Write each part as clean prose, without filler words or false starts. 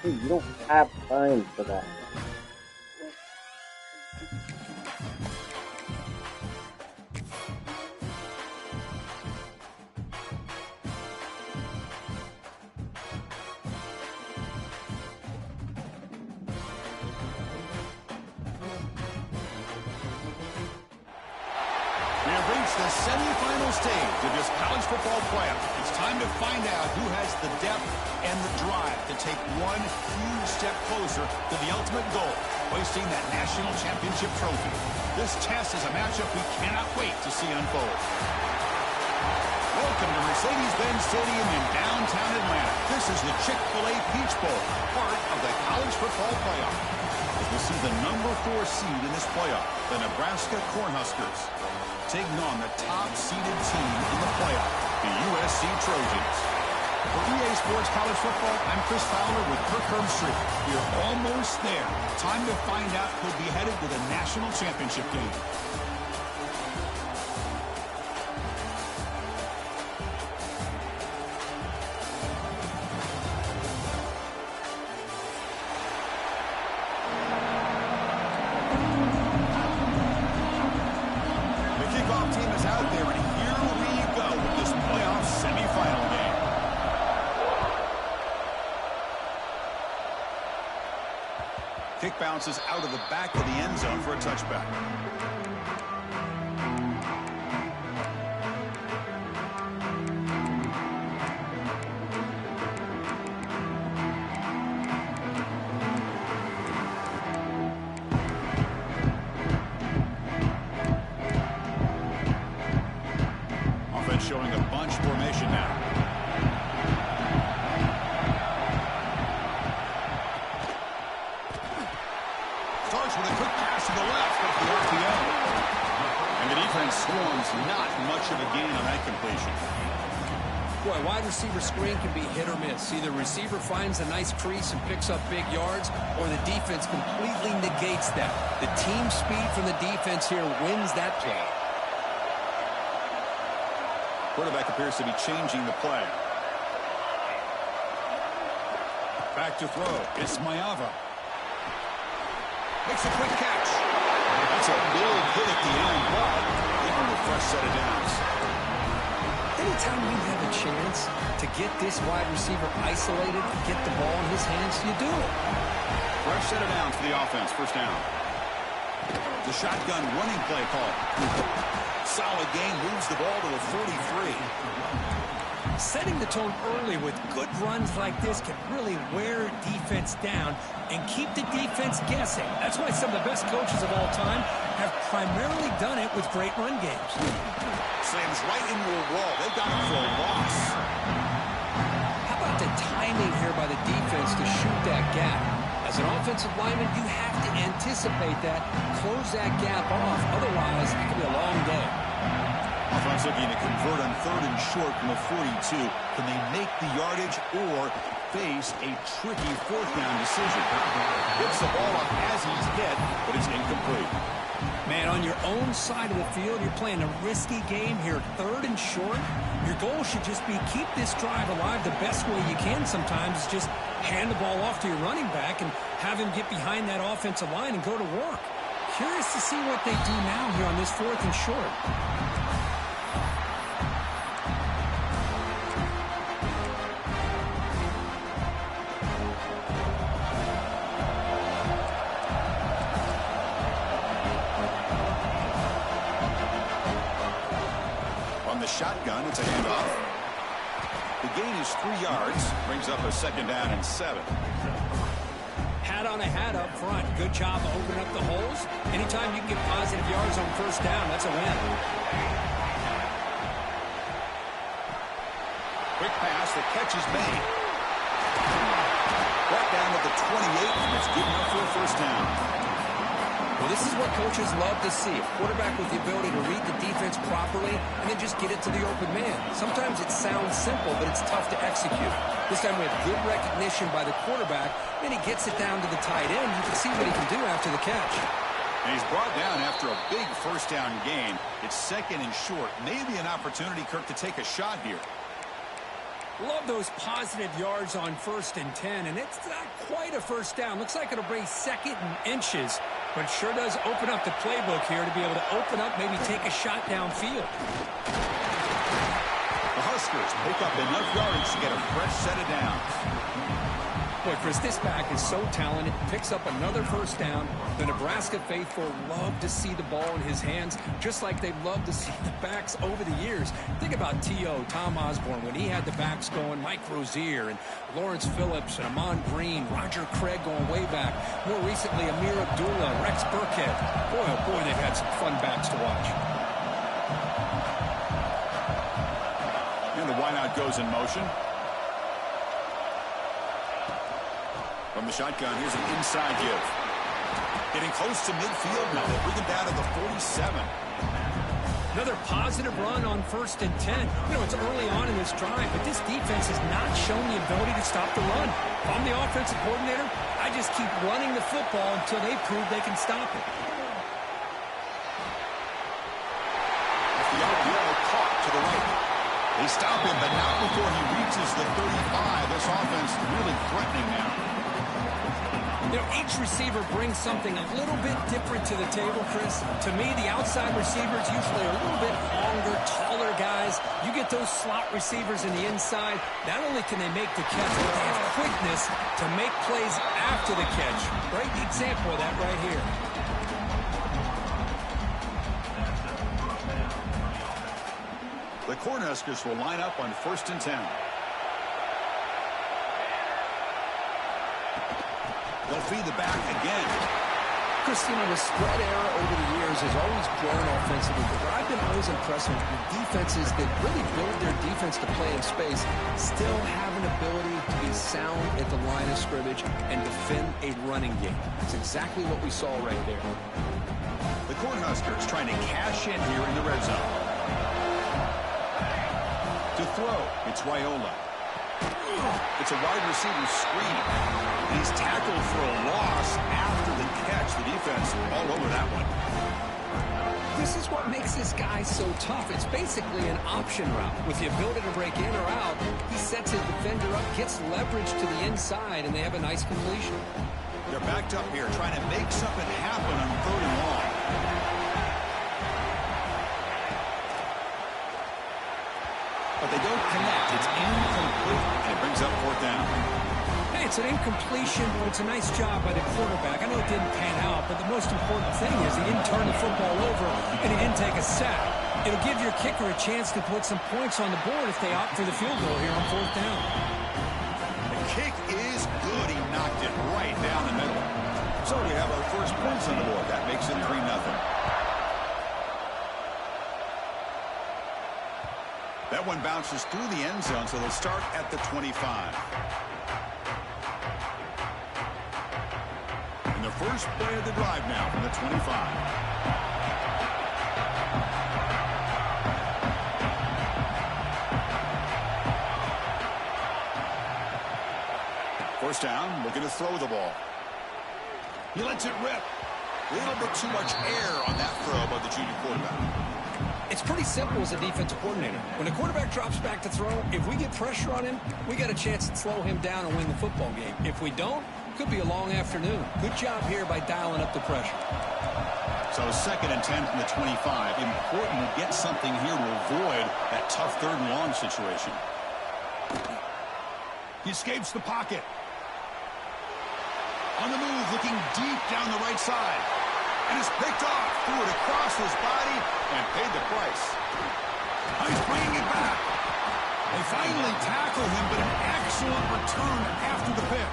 You don't have time for that. The semifinal stage of this college football playoff. It's time to find out who has the depth and the drive to take one huge step closer to the ultimate goal, hoisting that national championship trophy. This test is a matchup we cannot wait to see unfold. Welcome to Mercedes-Benz Stadium in downtown Atlanta. This is the Chick-fil-A Peach Bowl, part of the college football playoff. As we see the number 4 seed in this playoff, the Nebraska Cornhuskers, taking on the top-seeded team in the playoff, the USC Trojans. For EA Sports College Football, I'm Chris Fowler with Kirk Herbstreit. We're almost there. Time to find out who'll be headed to the national championship game. Kick bounces out of the back of the end zone for a touchback. Offense showing a bunch formation now. With a quick pass to the left off the RPO. And the defense swarms, not much of a gain on that completion. Boy, wide receiver screen can be hit or miss. Either receiver finds a nice crease and picks up big yards, or the defense completely negates that. The team speed from the defense here wins that play. Quarterback appears to be changing the play. Back to throw. It's Mayava. Makes a quick catch. That's a big hit at the end, but even a fresh set of downs. Anytime you have a chance to get this wide receiver isolated and get the ball in his hands, you do it. Fresh set of downs for the offense. First down. The shotgun running play call. Solid gain, moves the ball to the 43. Setting the tone early with good runs like this can really wear defense down and keep the defense guessing. That's why some of the best coaches of all time have primarily done it with great run games. Slams right into a wall. They got him for a loss. How about the timing here by the defense to shoot that gap? As an offensive lineman, you have to anticipate that, close that gap off. Otherwise, it could be a long day. Offense looking to convert on 3rd and short from the 42. Can they make the yardage or face a tricky 4th down decision? Gets the ball up as he's hit, but it's incomplete. Man, on your own side of the field, you're playing a risky game here. 3rd and short. Your goal should just be keep this drive alive the best way you can sometimes is just hand the ball off to your running back and have him get behind that offensive line and go to work. Curious to see what they do now here on this 4th and short. Shotgun, it's a handoff. The gain is 3 yards, brings up a 2nd down and 7. Hat on a hat up front. Good job of opening up the holes. Anytime you can get positive yards on 1st down, that's a win. Quick pass, the catch is made. Brought down at the 28, and it's good enough for a 1st down. Well, this is what coaches love to see. A quarterback with the ability to read the defense properly and then just get it to the open man. Sometimes it sounds simple, but it's tough to execute. This time we have good recognition by the quarterback. Then he gets it down to the tight end. You can see what he can do after the catch. And he's brought down after a big 1st down gain. It's 2nd and short. Maybe an opportunity, Kirk, to take a shot here. Love those positive yards on 1st and 10, and it's not quite a first down. Looks like it'll bring 2nd and inches, but it sure does open up the playbook here to be able to open up, maybe take a shot downfield. The Huskers pick up enough yards to get a fresh set of downs. Boy, Chris, this back is so talented. Picks up another first down. The Nebraska faithful love to see the ball in his hands, just like they've loved to see the backs over the years. Think about T.O., Tom Osborne, when he had the backs going, Mike Rozier and Lawrence Phillips and Amon Green, Roger Craig going way back. More recently, Amir Abdullah, Rex Burkhead. Boy, oh boy, they've had some fun backs to watch. And the wideout goes in motion. From the shotgun, here's an inside give. Getting close to midfield now. They bring him down to the 47. Another positive run on 1st and 10. You know, it's early on in this drive, but this defense has not shown the ability to stop the run. If I'm the offensive coordinator, I just keep running the football until they prove they can stop it. The RPO caught to the right. They stop him, but not before he reaches the 35. This offense really threatening now. You know, each receiver brings something a little bit different to the table, Chris. To me, the outside receivers usually are a little bit longer, taller guys. You get those slot receivers in the inside, not only can they make the catch, but they have quickness to make plays after the catch. Great example of that right here. The Cornhuskers will line up on 1st and 10. They'll feed the back again. Christina, the spread era over the years has always grown offensively, but I've been always impressed with defenses that really build their defense to play in space, still have an ability to be sound at the line of scrimmage and defend a running game. That's exactly what we saw right there. The Cornhuskers trying to cash in here in the red zone. To throw, it's Raiola. It's a wide receiver screen. He's tackled for a loss after the catch. The defense all over that one. This is what makes this guy so tough. It's basically an option route. With the ability to break in or out, he sets his defender up, gets leverage to the inside, and they have a nice completion. They're backed up here trying to make something happen on 3rd and long. But they don't connect. It's incomplete, and it brings up 4th down. Hey, it's an incompletion, but it's a nice job by the quarterback. I know it didn't pan out, but the most important thing is he didn't turn the football over, and he didn't take a sack. It'll give your kicker a chance to put some points on the board if they opt for the field goal here on 4th down. The kick is good. He knocked it right down the middle. So we have our first points on the board. That makes it 3-0. That one bounces through the end zone, so they'll start at the 25. And the first play of the drive now from the 25. First down, looking to throw the ball. He lets it rip. A little bit too much air on that throw by the junior quarterback. It's pretty simple as a defensive coordinator. When a quarterback drops back to throw, if we get pressure on him, we got a chance to slow him down and win the football game. If we don't, could be a long afternoon. Good job here by dialing up the pressure. So 2nd and 10 from the 25. Important to get something here to avoid that tough 3rd and long situation. He escapes the pocket. On the move, looking deep down the right side. And is picked off, threw it across his body, and paid the price. Now he's bringing it back. They finally tackle him, but an excellent return after the pick.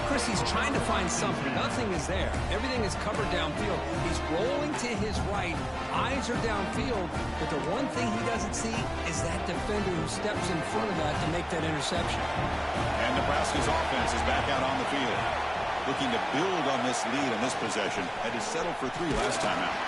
Chris, he's trying to find something. Nothing is there. Everything is covered downfield. He's rolling to his right. Eyes are downfield, but the one thing he doesn't see is that defender who steps in front of that to make that interception. And Nebraska's offense is back out on the field, looking to build on this lead in this possession. Had to settle for 3 last time out.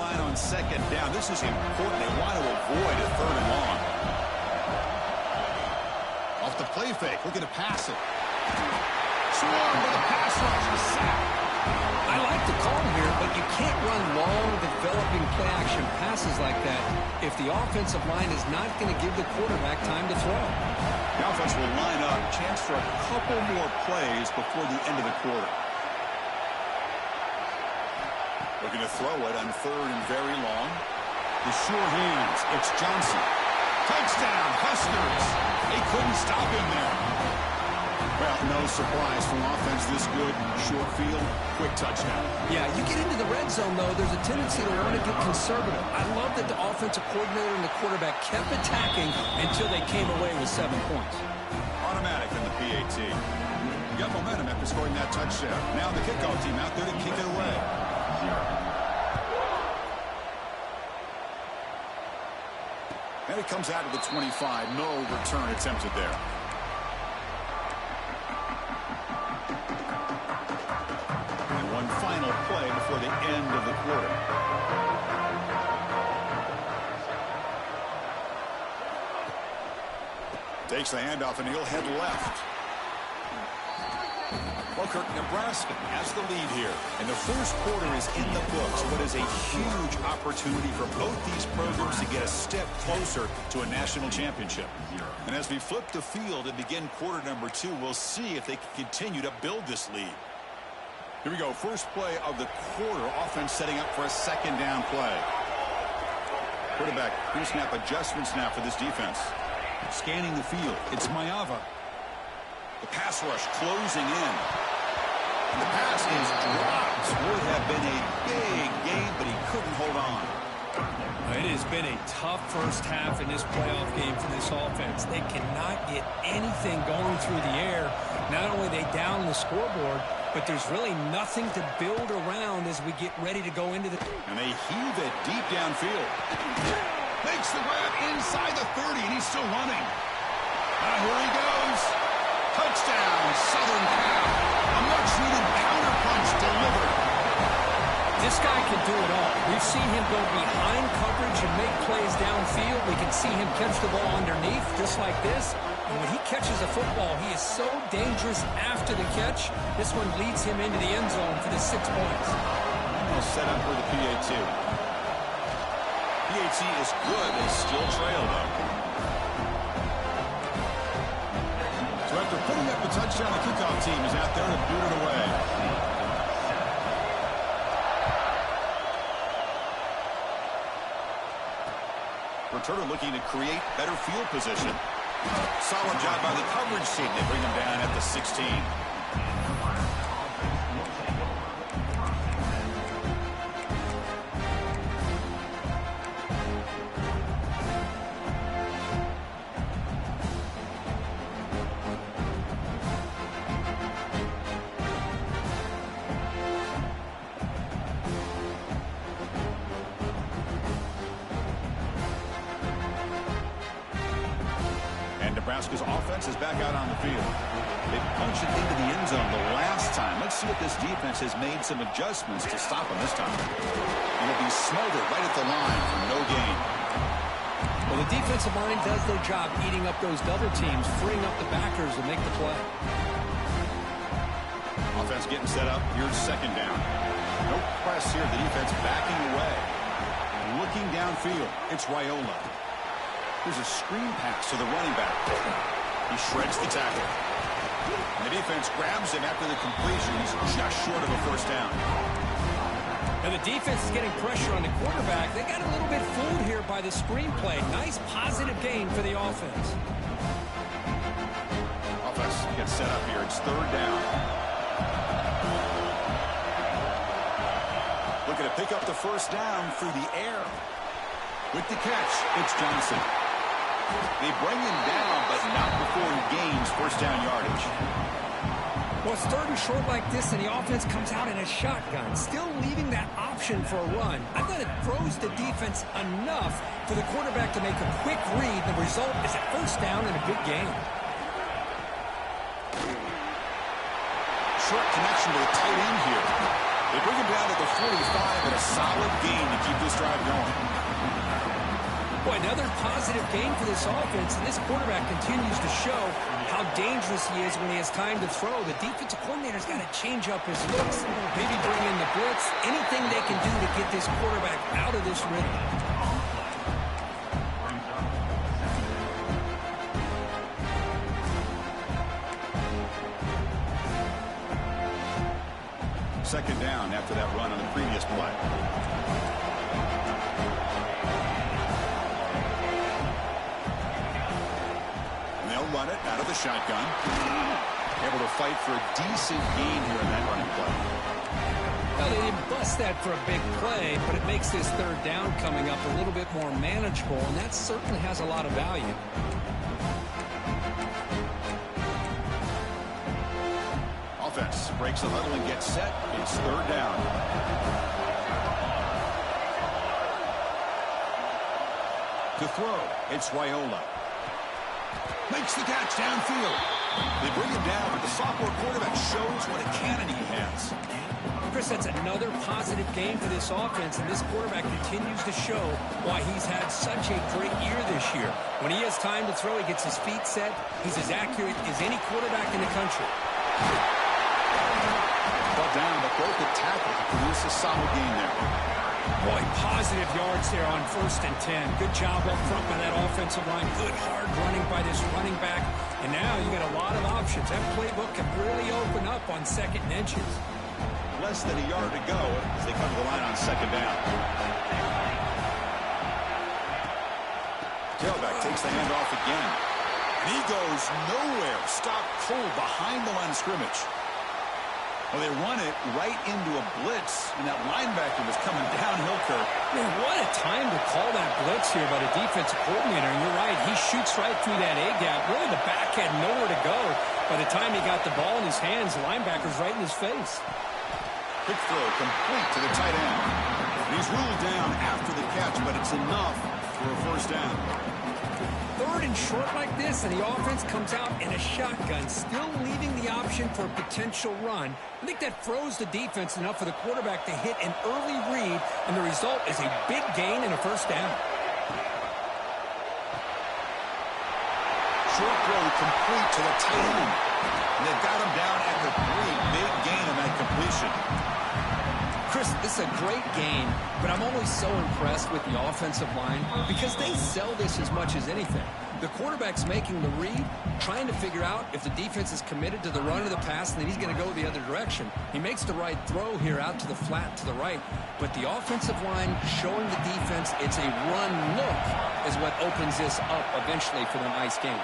line on second down. This is important. They want to avoid a third and long. Off the play fake, looking to pass it. Swarm with a pass rush, a sack. I like the call here, but you can't run long, developing play-action passes like that if the offensive line is not going to give the quarterback time to throw. The offense will line up. Chance for a couple more plays before the end of the quarter. Looking to throw it on third and very long. The sure hands. It's Johnson. Touchdown, Huskers. They couldn't stop him there. Well, no surprise from offense this good. Short field, quick touchdown. Yeah, you get into the red zone, though, there's a tendency to want to get conservative. I love that the offensive coordinator and the quarterback kept attacking until they came away with 7 points. Automatic in the PAT. You got momentum after scoring that touchdown. Now the kickoff team out there to kick it away. And it comes out of the 25. No return attempted there. And one final play before the end of the quarter. Takes the handoff and he'll head left. Well, Kirk, Nebraska has the lead here. And the first quarter is in the books. What is a huge opportunity for both these programs to get a step closer to a national championship. And as we flip the field and begin quarter number 2, we'll see if they can continue to build this lead. Here we go. First play of the quarter. Offense setting up for a second down play. Quarterback pre-snap adjustments now for this defense. Scanning the field. It's Mayava. The pass rush closing in. And the pass is dropped. Would have been a big game, but he couldn't hold on. It has been a tough first half in this playoff game for this offense. They cannot get anything going through the air. Not only are they down the scoreboard, but there's really nothing to build around as we get ready to go into the... And they heave it deep downfield. Makes the grab inside the 30, and he's still running. Here he goes. Touchdown, Southern Cal. A much-needed counterpunch delivered. This guy can do it all. We've seen him go behind coverage and make plays downfield. We can see him catch the ball underneath, just like this. And when he catches a football, he is so dangerous after the catch. This one leads him into the end zone for the 6 points. Well, set up for the PAT. PAT is good. They still trail, though. So after putting up the touchdown, the kickoff team is out there to boot it away. Returner looking to create better field position. Solid job by the coverage team. They bring him down at the 16. Nebraska's offense is back out on the field. They punched it into the end zone the last time. Let's see if this defense has made some adjustments to stop them this time. And it'll be smothered right at the line for no gain. Well, the defensive line does their job eating up those double teams, freeing up the backers to make the play. Offense getting set up. Here's second down. No press here. The defense backing away. Looking downfield. It's Raiola. There's a screen pass to the running back. He shreds the tackle. And the defense grabs him after the completion. He's just short of a first down. And the defense is getting pressure on the quarterback. They got a little bit fooled here by the screenplay. Nice positive gain for the offense. Offense gets set up here. It's third down. Looking to pick up the first down through the air. With the catch, it's Johnson. They bring him down, but not before he gains first down yardage. Well, it's third and short like this, and the offense comes out in a shotgun, still leaving that option for a run. I thought it throws the defense enough for the quarterback to make a quick read. The result is a first down and a good gain. Short connection to the tight end here. They bring him down to the 45 and a solid gain to keep this drive going. Boy, another positive game for this offense, and this quarterback continues to show how dangerous he is when he has time to throw. The defensive coordinator's got to change up his looks, maybe bring in the blitz, anything they can do to get this quarterback out of this rhythm. Second down after that run on the previous play. Run it out of the shotgun. Able to fight for a decent gain here in that running play. Well, they didn't bust that for a big play, but it makes this third down coming up a little bit more manageable, and that certainly has a lot of value. Offense breaks the huddle and gets set. It's third down. To throw, it's Raiola. Makes the catch downfield. They bring him down, but the sophomore quarterback shows what a cannon he has. Chris, that's another positive game for this offense, and this quarterback continues to show why he's had such a great year this year. When he has time to throw, he gets his feet set. He's as accurate as any quarterback in the country. Brought down, but broke the tackle to produce a solid gain there. Boy, positive yards there on 1st and 10. Good job up front by that offensive line. Good hard running by this running back. And now you got a lot of options. That playbook can really open up on 2nd and inches. Less than a yard to go as they come to the line on 2nd down. Tailback takes the handoff again. And he goes nowhere. Stopped cold behind the line of scrimmage. Well, they run it right into a blitz, and that linebacker was coming downhill, Kirk. Man, what a time to call that blitz here by the defensive coordinator. And you're right, he shoots right through that A-gap. Really, the back had nowhere to go. By the time he got the ball in his hands, the linebacker's right in his face. Quick throw complete to the tight end. He's ruled down after the catch, but it's enough for a first down. 3rd and short like this, and the offense comes out in a shotgun, still leaving the option for a potential run. I think that froze the defense enough for the quarterback to hit an early read, and the result is a big gain and a first down. Short throw complete to the tight end. And they've got him down at the 3. Big gain on that completion. Chris, this is a great game, but I'm always so impressed with the offensive line because they sell this as much as anything. The quarterback's making the read, trying to figure out if the defense is committed to the run or the pass, and then he's going to go the other direction. He makes the right throw here out to the flat to the right, but the offensive line showing the defense it's a run look is what opens this up eventually for the nice game.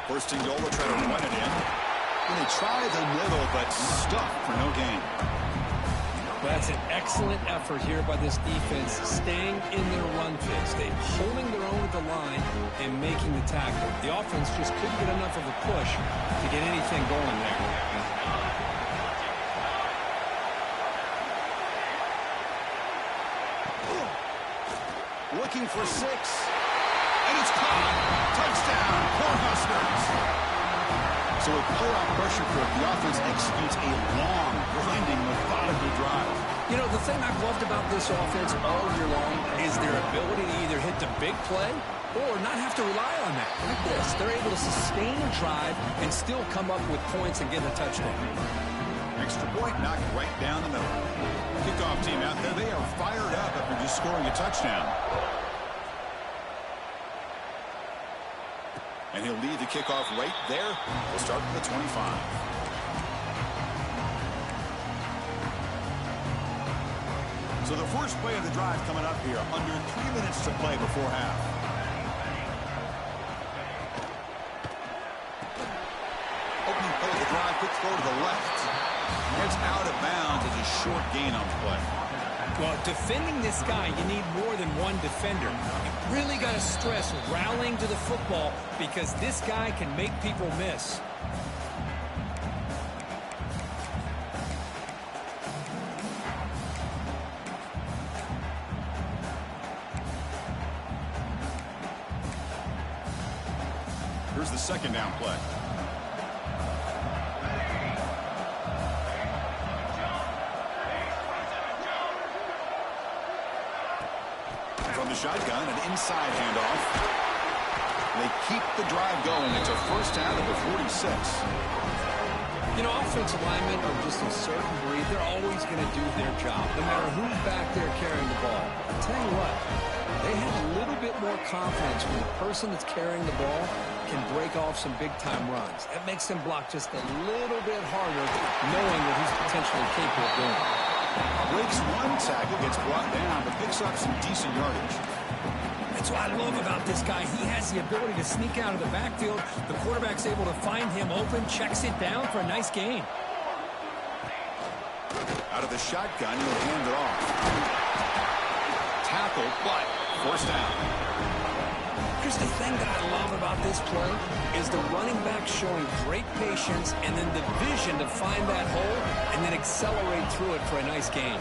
First and goal, they'll try to run it in. And they try the middle, but stuck for no gain. That's an excellent effort here by this defense, staying in their run fix. They're holding their own at the line and making the tackle. The offense just couldn't get enough of a push to get anything going there. Looking for 6. And it's caught. Touchdown, Cornhuskers. So with playoff pressure, the offense executes a long, grinding, methodical drive. You know, the thing I've loved about this offense all year long is their ability to either hit the big play or not have to rely on that. Like this, they're able to sustain a drive and still come up with points and get a touchdown. Extra point knocked right down the middle. Kickoff team out there, they are fired up after just scoring a touchdown. And he'll lead the kickoff right there. We'll start from the 25. So the first play of the drive coming up here. Under 3 minutes to play before half. Opening play of the drive. Quick throw to the left. It's out of bounds as a short gain on the play. Well, defending this guy, you need more than one defender. You really got to stress rallying to the football because this guy can make people miss. Here's the second down play. From the shotgun, an inside handoff. They keep the drive going. It's a first down at the 46. You know, offensive linemen are just a certain breed. They're always going to do their job, no matter who's back there carrying the ball. I'll tell you what, they have a little bit more confidence when the person that's carrying the ball can break off some big-time runs. That makes them block just a little bit harder, knowing what he's potentially capable of doing. Breaks one tackle, gets brought down, but picks up some decent yardage. That's what I love about this guy. He has the ability to sneak out of the backfield. The quarterback's able to find him open, checks it down for a nice gain. Out of the shotgun, he'll hand it off. Tackle, but first down. Here's the thing that I love about this play is the running back showing great patience and then the vision to find that hole and then accelerate through it for a nice gain.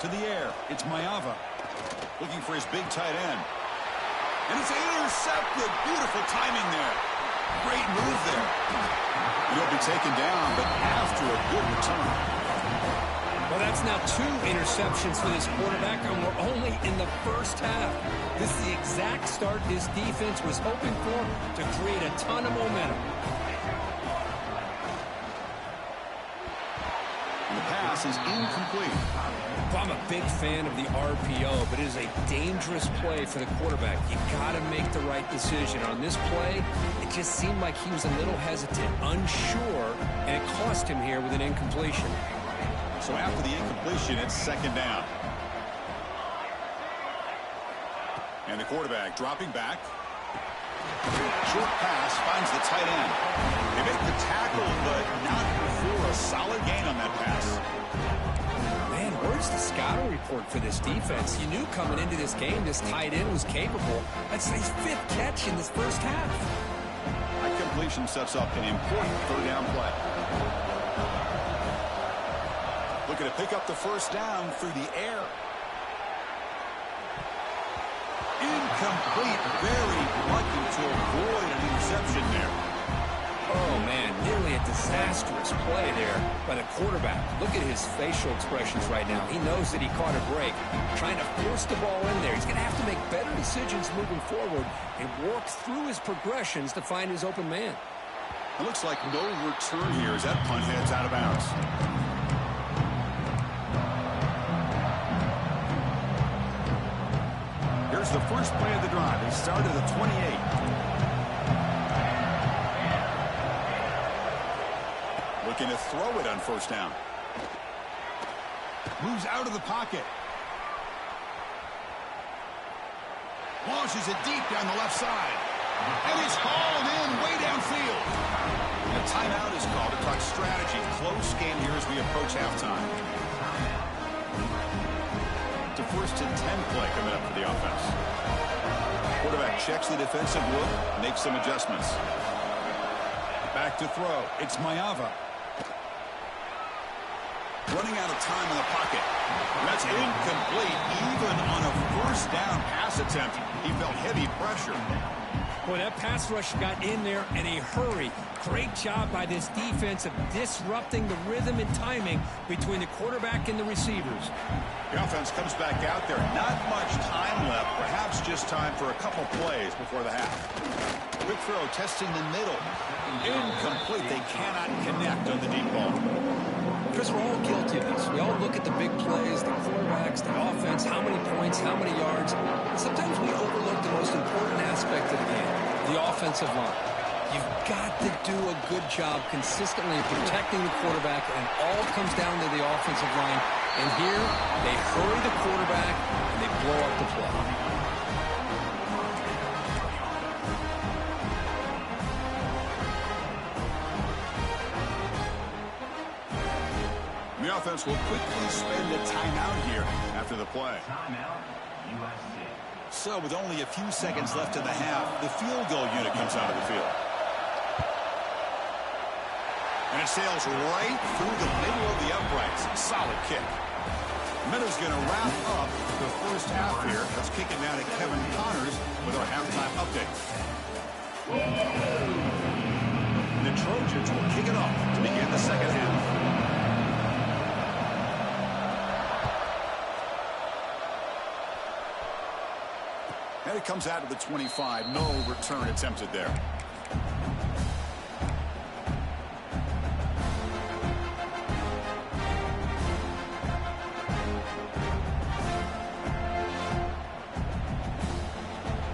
To the air, it's Maiava. Looking for his big tight end. And it's intercepted. Beautiful timing there. Great move there. He'll be taken down, but after a good return. Well, that's now 2 interceptions for this quarterback, and we're only in the first half. This is the exact start this defense was hoping for to create a ton of momentum. And the pass is incomplete. I'm a big fan of the RPO, but it is a dangerous play for the quarterback. You got to make the right decision. On this play, it just seemed like he was a little hesitant, unsure, and it cost him here with an incompletion. So after the incompletion, it's second down. And the quarterback dropping back. Short pass finds the tight end. They make the tackle, but not before a solid gain on that pass. Man, where's the scouting report for this defense? You knew coming into this game this tight end was capable. That's his 5th catch in this first half. That completion sets up an important third down play. Looking to pick up the first down through the air. Incomplete. Very lucky to avoid an interception there. Oh, man, nearly a disastrous play there by the quarterback. Look at his facial expressions right now. He knows that he caught a break, trying to force the ball in there. He's going to have to make better decisions moving forward and work through his progressions to find his open man. It looks like no return here as that punt heads out of bounds. Here's the first play of the drive. They start at the 28. Looking to throw it on first down. Moves out of the pocket. Launches it deep down the left side. And it's hauled in way downfield. A timeout is called to talk strategy. Close game here as we approach halftime. It's a 1st-and-10 play coming up for the offense. Quarterback checks the defensive look, makes some adjustments. Back to throw. It's Maiava. Running out of time in the pocket. That's incomplete. Even on a first down pass attempt, he felt heavy pressure. Boy, that pass rush got in there in a hurry. Great job by this defense of disrupting the rhythm and timing between the quarterback and the receivers. The offense comes back out there. Not much time left. Perhaps just time for a couple plays before the half. Quick throw testing the middle. Incomplete. They cannot connect on the deep ball. Chris, we're all guilty of this. We all look at the big plays, the quarterbacks, the offense, how many points, how many yards. And sometimes we overlook the most important aspect of the game, the offensive line. You've got to do a good job consistently protecting the quarterback, and all comes down to the offensive line. And here, they hurry the quarterback, and they blow up the play. The offense will quickly spend a timeout here after the play. So with only a few seconds left in the half, the field goal unit comes out of the field. And it sails right through the middle of the uprights. Solid kick. Minuta's going to wrap up the first half here. Let's kick it now to Kevin Connors with our halftime update. The Trojans will kick it off to begin the second half. And it comes out to the 25. No return attempted there.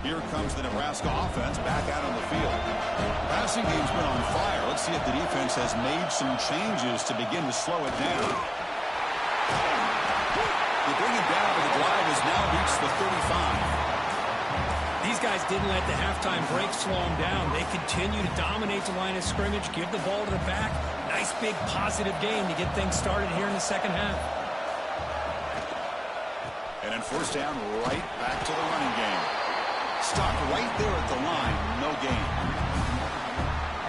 Here comes the Nebraska offense back out on the field. Passing game's been on fire. Let's see if the defense has made some changes to begin to slow it down. They bring it down, but the drive has now reached the 35. These guys didn't let the halftime break slow them down. They continue to dominate the line of scrimmage, give the ball to the back. Nice big positive game to get things started here in the second half. And then first down, right back to the running game. Stopped right there at the line. No gain.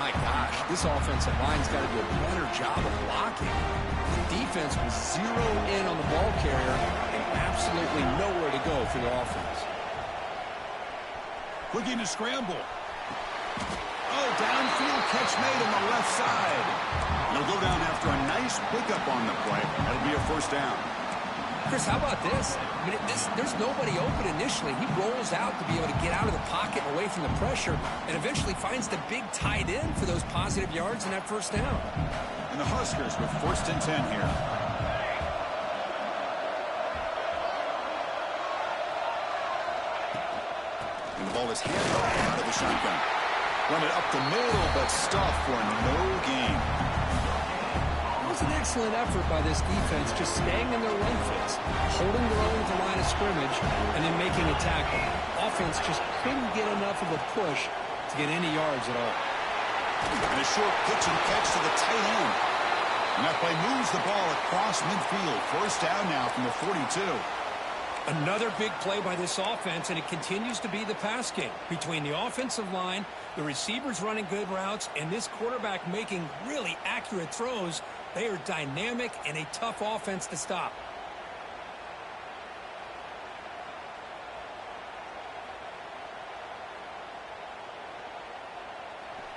My gosh, this offensive line's got to do a better job of blocking. The defense was zeroed in on the ball carrier and absolutely nowhere to go for the offense. Looking to scramble. Oh, downfield catch made on the left side. They'll go down after a nice pickup on the play. That'll be a first down. Chris, how about this? I mean, there's nobody open initially. He rolls out to be able to get out of the pocket away from the pressure and eventually finds the big tight end for those positive yards and that first down. And the Huskers with first and 10 here. And the ball is handed off out of the shotgun. Run it up the middle, but stuffed for no gain. It was an excellent effort by this defense, just staying in their run fits, holding their own at the line of scrimmage, and then making a tackle. Offense just couldn't get enough of a push to get any yards at all. And a short pitch and catch to the tight end. And that play moves the ball across midfield. First down now from the 42. Another big play by this offense, and it continues to be the pass game. Between the offensive line, the receivers running good routes, and this quarterback making really accurate throws, they are dynamic and a tough offense to stop.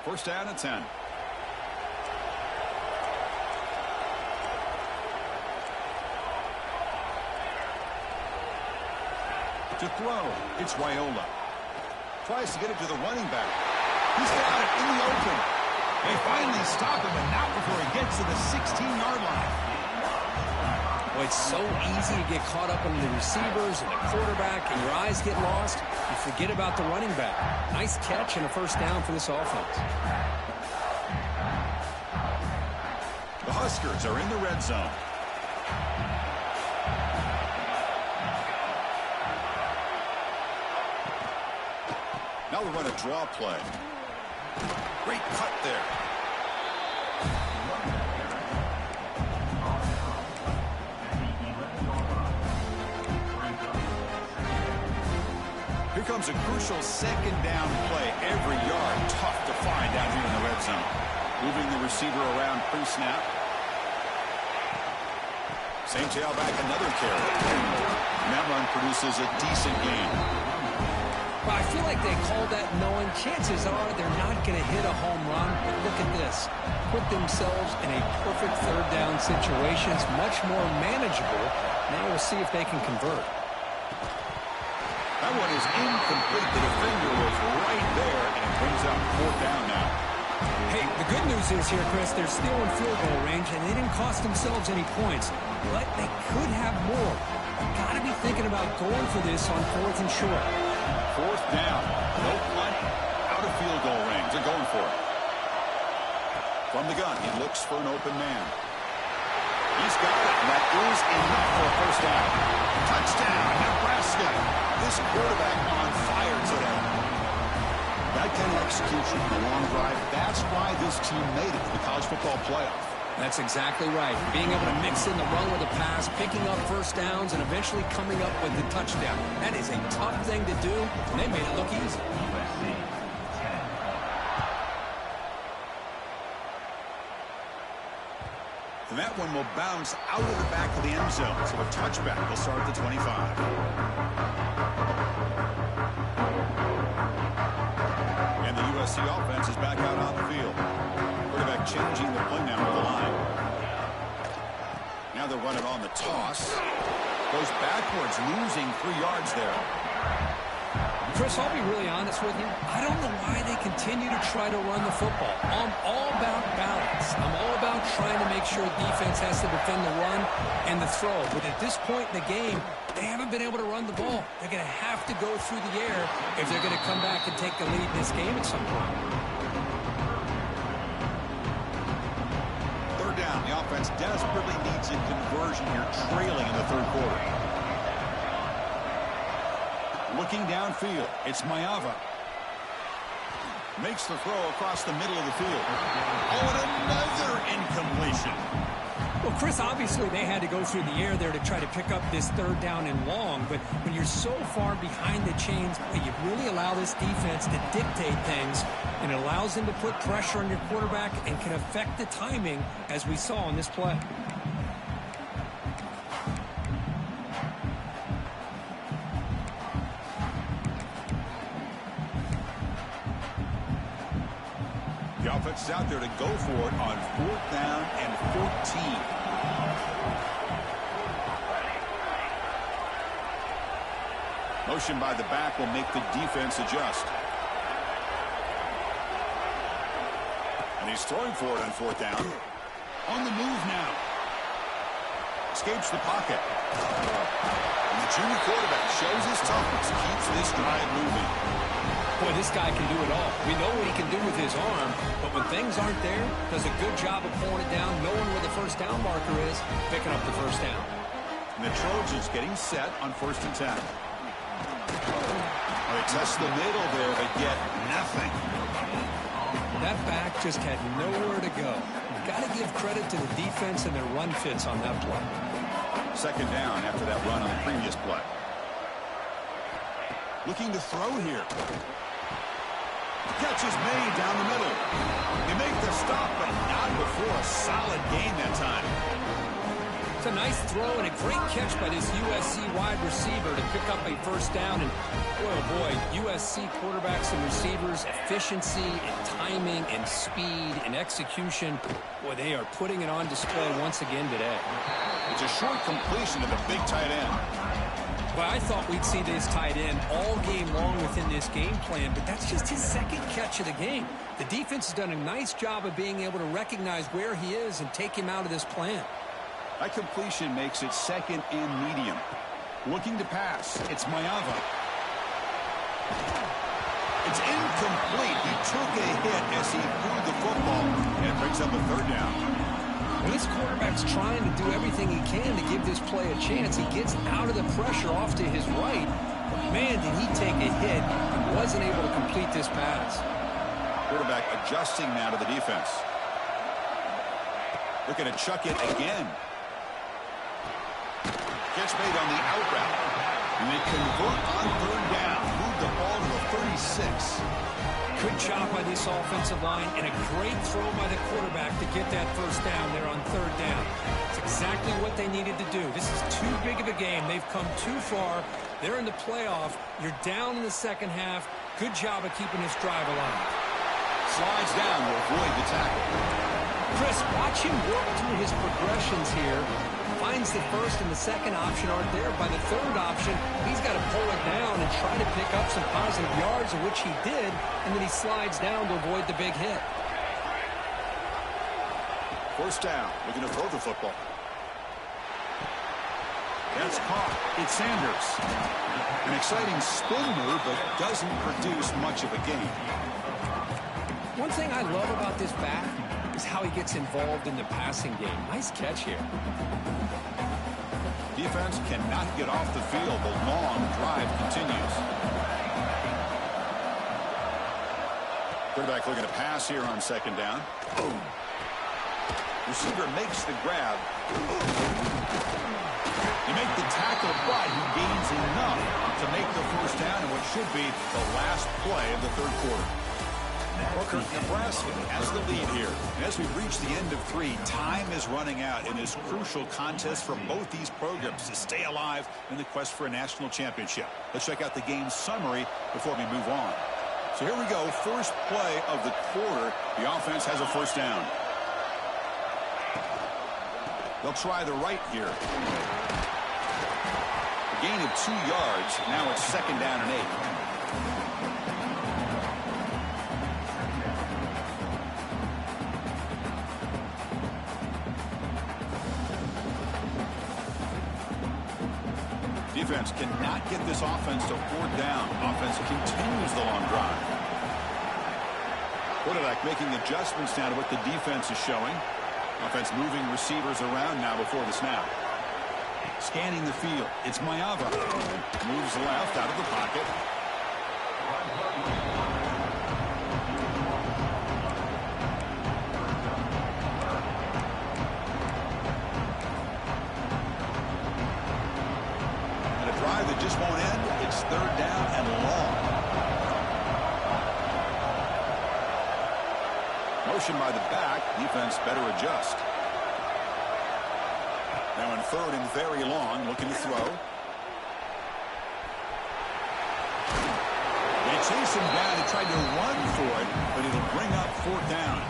First down and 10. To throw, it's Raiola. Tries to get it to the running back. He's got it in the open. They finally stop him, and not before he gets to the 16-yard line. Well, it's so easy to get caught up in the receivers and the quarterback, and your eyes get lost. You forget about the running back. Nice catch and a first down for this offense. The Huskers are in the red zone. Now we run a draw play. Great cut there. Here comes a crucial second down play. Every yard tough to find down here in the red zone. Moving the receiver around pre-snap. Same tailback, another carry. And that run produces a decent gain. Well, I feel like they called that knowing chances are they're not going to hit a home run. But look at this. Put themselves in a perfect third down situation. It's much more manageable. Now we'll see if they can convert. That one is incomplete. The defender was right there, and it brings up fourth down now. Hey, the good news is here, Chris, they're still in field goal range, and they didn't cost themselves any points. But they could have more. Got to be thinking about going for this on fourth and short. Fourth down. No punt. Out of field goal range. They're going for it. From the gun, he looks for an open man. He's got it, and that is enough for a first down. Touchdown, Nebraska. This quarterback on fire today. That kind of execution in the long drive, that's why this team made it to the college football playoff. That's exactly right. Being able to mix in the run with the pass, picking up first downs, and eventually coming up with the touchdown. That is a tough thing to do, and they made it look easy. And that one will bounce out of the back of the end zone. So a touchback will start at the 25. And the USC offense is back out on the field. Quarterback changing the play now with the line. Now they're running on the toss. Goes backwards, losing 3 yards there. Chris, I'll be really honest with you. I don't know why they continue to try to run the football. I'm all about balance. I'm all about trying to make sure defense has to defend the run and the throw. But at this point in the game, they haven't been able to run the ball. They're going to have to go through the air if they're going to come back and take the lead in this game at some point. Third down. The offense desperately needs a conversion here, trailing in the third quarter. Looking downfield, it's Maiava. Makes the throw across the middle of the field. Oh, and another incompletion. Well, Chris, obviously they had to go through the air there to try to pick up this third down and long, but when you're so far behind the chains, you really allow this defense to dictate things, and it allows them to put pressure on your quarterback and can affect the timing, as we saw in this play. The offense is out there to go for it on 4th down and 14. Motion by the back will make the defense adjust. And he's throwing for it on 4th down. On the move now. Escapes the pocket. And the junior quarterback shows his toughness, keeps this drive moving. Boy, this guy can do it all. We know what he can do with his arm, but when things aren't there, does a good job of pulling it down, knowing where the first down marker is, picking up the first down. And the Trojans getting set on 1st and 10. They test the middle there, but get nothing. That back just had nowhere to go. You've got to give credit to the defense and their run fits on that play. 2nd down after that run on the previous play. Looking to throw here. Catch is made down the middle. They make the stop, but not before a solid gain that time. It's a nice throw and a great catch by this USC wide receiver to pick up a first down. And, boy, USC quarterbacks and receivers, efficiency and timing and speed and execution, boy, they are putting it on display once again today. It's a short completion to the big tight end. Well, I thought we'd see this tight end all game long within this game plan, but that's just his second catch of the game. The defense has done a nice job of being able to recognize where he is and take him out of this plan. That completion makes it 2nd and medium. Looking to pass, it's Maiava. It's incomplete. He took a hit as he threw the football, and it brings up a 3rd down. Well, this quarterback's trying to do everything he can to give this play a chance. He gets out of the pressure off to his right. But, man, did he take a hit. He wasn't able to complete this pass. Quarterback adjusting now to the defense. Looking to chuck it again. Catch made on the out route. And they convert on 3rd down. Move the ball to the 36. Good job by this offensive line and a great throw by the quarterback to get that first down there on 3rd down. It's exactly what they needed to do. This is too big of a game. They've come too far. They're in the playoff. You're down in the second half. Good job of keeping this drive alive. Slides down to avoid the tackle. Chris, watch him work through his progressions here. Finds the first and the second option aren't there. By the 3rd option, he's got to pull it down and try to pick up some positive yards, of which he did, and then he slides down to avoid the big hit. 1st down, looking to throw the football. That's caught. It's Sanders. An exciting spin move, but doesn't produce much of a gain. One thing I love about this back is how he gets involved in the passing game. Nice catch here. Defense cannot get off the field. The long drive continues. Quarterback looking to pass here on 2nd down. Receiver makes the grab. You make the tackle, but he gains enough to make the first down in what should be the last play of the 3rd quarter. Booker, Nebraska has the lead here. And as we reach the end of 3, time is running out in this crucial contest for both these programs to stay alive in the quest for a national championship. Let's check out the game summary before we move on. So here we go. First play of the quarter. The offense has a first down. They'll try the right here. A gain of 2 yards. Now it's 2nd down and 8. Defense cannot get this offense to fourth down. Offense continues the long drive. Quarterback making adjustments now to what the defense is showing. Offense moving receivers around now before the snap. Scanning the field. It's Mayava. Moves left out of the pocket. And a drive that just won't end. It's third down and long. Motion by the back. Defense better adjust. Now in third and very long, looking to throw. They chase him down and tried to run for it, but it'll bring up fourth down.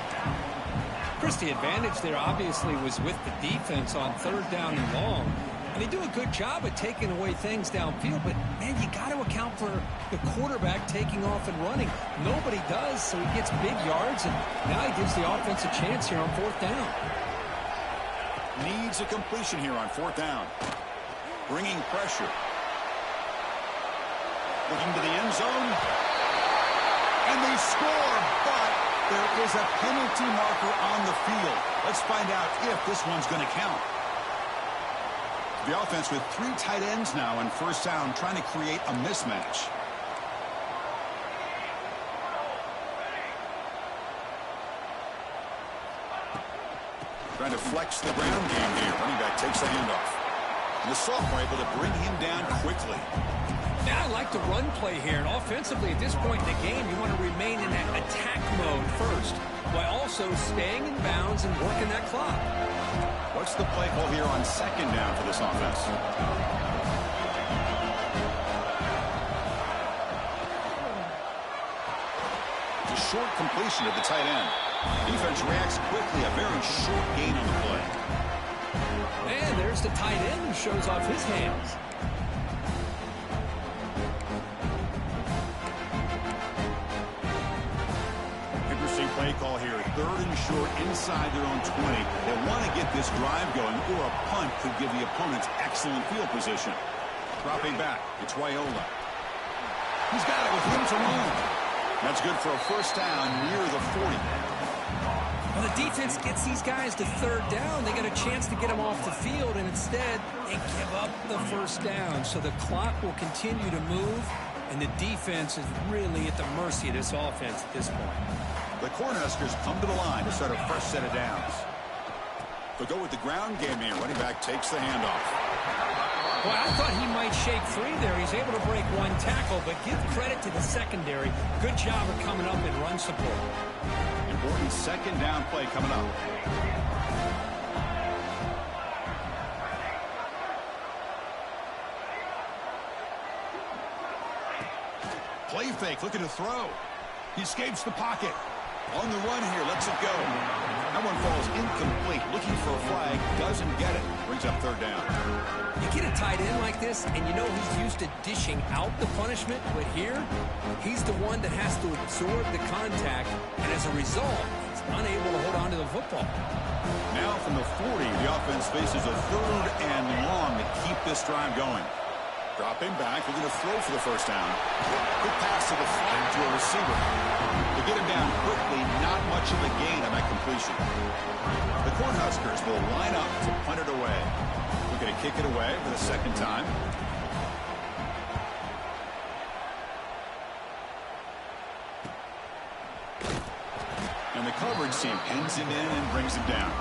Chris, the advantage there obviously was with the defense on third down and long. And they do a good job at taking away things downfield, but, man, you got to account for the quarterback taking off and running. Nobody does, so he gets big yards, and now he gives the offense a chance here on fourth down. Needs a completion here on fourth down. Bringing pressure. Looking to the end zone. And they score, but there is a penalty marker on the field. Let's find out if this one's going to count. The offense with three tight ends now on first down, trying to create a mismatch. Trying to flex the ground game here. Running back takes the handoff. And the sophomore able to bring him down quickly. Now I like the run play here. And offensively, at this point in the game, you want to remain in that attack mode first, while also staying in bounds and working that clock. What's the play call here on second down for this offense? It's a short completion of the tight end. Defense reacts quickly. A very short gain on the play. And there's the tight end who shows off his hands. Interesting play call here. Third and short inside their own 20. They want to get this drive going, or a punt could give the opponents excellent field position. Dropping back. It's Wyola. He's got it with room to move. That's good for a first down near the 40. Well, the defense gets these guys to third down. They got a chance to get them off the field, and instead they give up the first down. So the clock will continue to move, and the defense is really at the mercy of this offense at this point. The Cornhuskers come to the line to start a fresh set of downs. They'll go with the ground game here. Running back takes the handoff. Well, I thought he might shake free there. He's able to break one tackle, but give credit to the secondary. Good job of coming up and run support. Important second down play coming up. Play fake, looking to throw. He escapes the pocket. On the run here, lets it go. That one falls incomplete. Looking for a flag, doesn't get it. Brings up third down. You get a tight end like this, and you know he's used to dishing out the punishment, but here, he's the one that has to absorb the contact, and as a result, he's unable to hold on to the football. Now from the 40, the offense faces a third and long to keep this drive going. Dropping back, we're going to throw for the first down. Quick pass to the flat to a receiver. To get him down quickly, not much of a gain on that completion. The Cornhuskers will line up to punt it away. We're going to kick it away for the second time. And the coverage team pins him in and brings him down.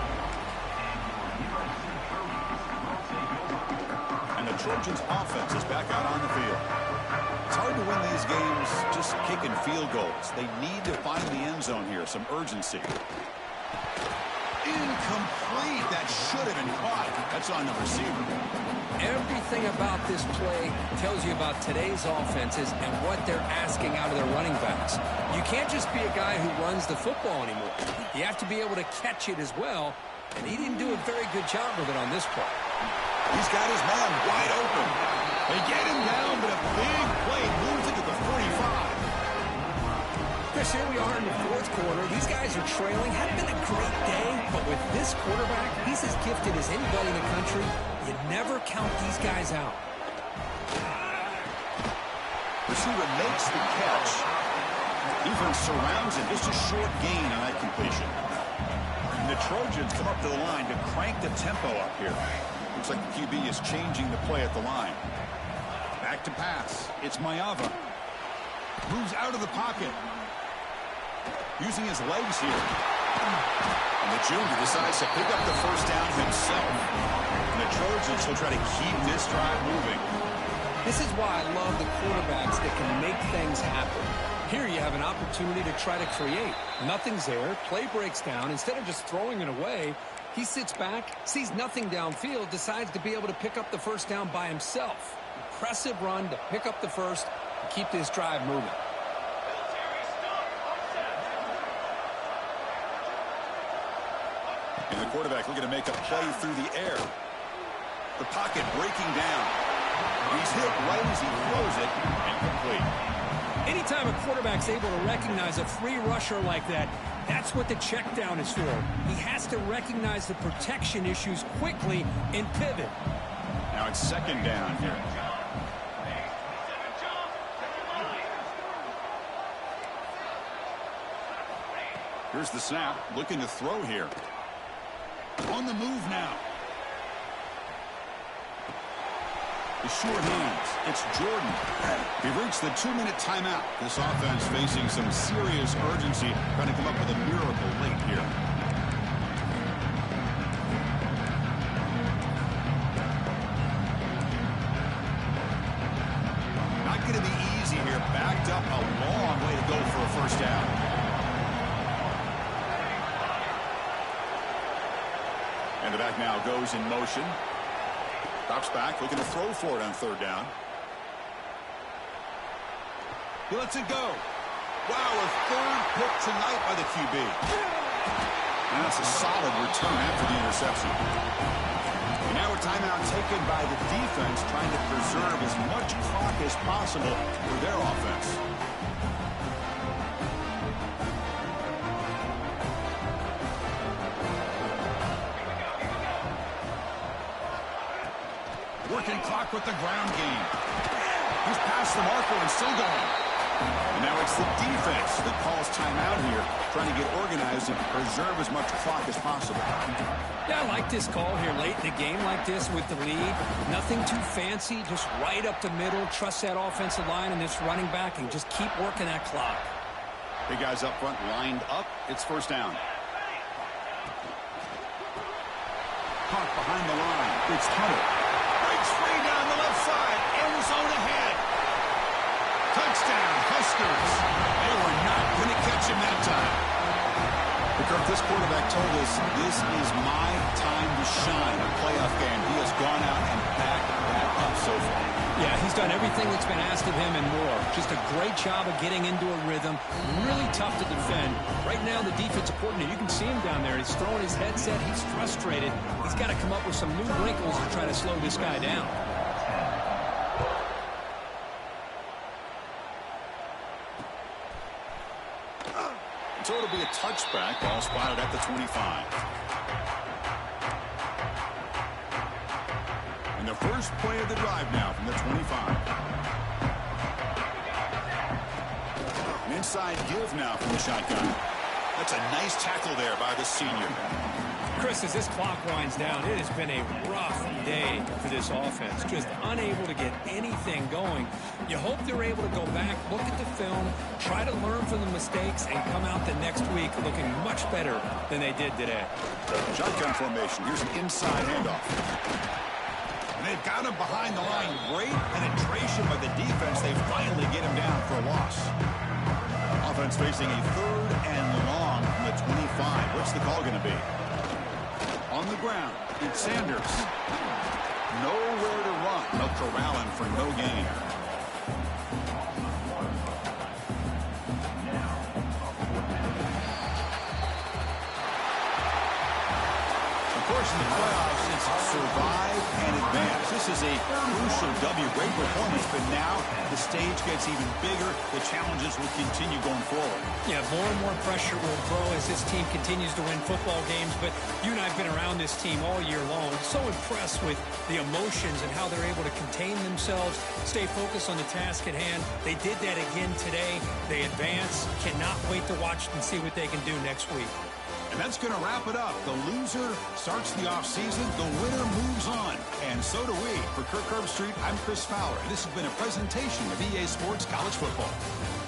And the Trojans offense is back out on the field. It's hard to win these games just kicking field goals. They need to find the end zone here, some urgency. Incomplete. That should have been caught. That's on the receiver. Everything about this play tells you about today's offenses and what they're asking out of their running backs. You can't just be a guy who runs the football anymore. You have to be able to catch it as well, and he didn't do a very good job of it on this play. He's got his man wide open. They get him down, but a big play moves it to the 45. Chris, here we are in the fourth quarter. These guys are trailing. Hadn't been a great day, but with this quarterback, he's as gifted as anybody in the country. You never count these guys out. Receiver makes the catch. Defense surrounds him. Just a short gain on that completion. And the Trojans come up to the line to crank the tempo up here. Looks like the QB is changing the play at the line. Back to pass. It's Mayava. Moves out of the pocket. Using his legs here. And the junior decides to pick up the first down himself. And the Trojans will try to keep this drive moving. This is why I love the quarterbacks that can make things happen. Here you have an opportunity to try to create. Nothing's there. Play breaks down. Instead of just throwing it away, he sits back, sees nothing downfield, decides to be able to pick up the first down by himself. Impressive run to pick up the first and keep this drive moving. And the quarterback looking to make a play through the air. The pocket breaking down. He's hit right as he throws it and complete. Anytime a quarterback's able to recognize a free rusher like that, that's what the check down is for. He has to recognize the protection issues quickly and pivot. Now it's second down here. Here's the snap, looking to throw here. On the move now. The short hands. It's Jordan. We've reached the 2-minute timeout. This offense facing some serious urgency, trying to come up with a miracle late here. Not going to be easy here. Backed up a long way to go for a first down. And the back now goes in motion. Drops back, looking to throw for it on third down. He lets it go. Wow, a third pick tonight by the QB. And that's a solid return after the interception. And now a timeout taken by the defense, trying to preserve as much clock as possible for their offense. Working clock with the ground game. He's past the marker and still going. And now it's the defense that calls timeout here, trying to get organized and preserve as much clock as possible. Yeah, I like this call here late in the game like this with the lead. Nothing too fancy, just right up the middle. Trust that offensive line and this running back and just keep working that clock. Big guys up front lined up. It's first down. Caught behind the line. It's Hunter. Free down the left side. End zone ahead. Touchdown, Huskers. They were not going to catch him that time. Because this quarterback told us this is my time to shine. A playoff game. He has gone out and backed that up so far. Yeah, he's done everything that's been asked of him and more. Just a great job of getting into a rhythm. Really tough to defend. Right now, the defensive coordinator, you can see him down there. He's throwing his headset. He's frustrated. He's got to come up with some new wrinkles to try to slow this guy down. So it'll be a touchback. Ball spotted at the 25. And the first play of the drive now from the 25. An inside give now from the shotgun. That's a nice tackle there by the senior. Chris, as this clock winds down, it has been a rough day for this offense. Just unable to get anything going. You hope they're able to go back, look at the film, try to learn from the mistakes, and come out the next week looking much better than they did today. Shotgun formation. Here's an inside handoff. And they've got him behind the line. Great penetration by the defense. They finally get him down for a loss. Offense facing a third and long from the 25. What's the call going to be? On the ground, it's Sanders. Nowhere to run. They'll corral him for no gain. Of course, in the playoffs, it's survive and advance. This is a crucial W. Great performance, but now the stage gets even bigger. The challenges will continue going forward. Yeah, more and more pressure will grow as this team continues to win football games. But you and I have been around this team all year long. So impressed with the emotions and how they're able to contain themselves, stay focused on the task at hand. They did that again today. They advance. Cannot wait to watch and see what they can do next week. And that's going to wrap it up. The loser starts the offseason. The winner moves on. And so do we. For Kirk Herbstreit, I'm Chris Fowler. This has been a presentation of EA Sports College Football.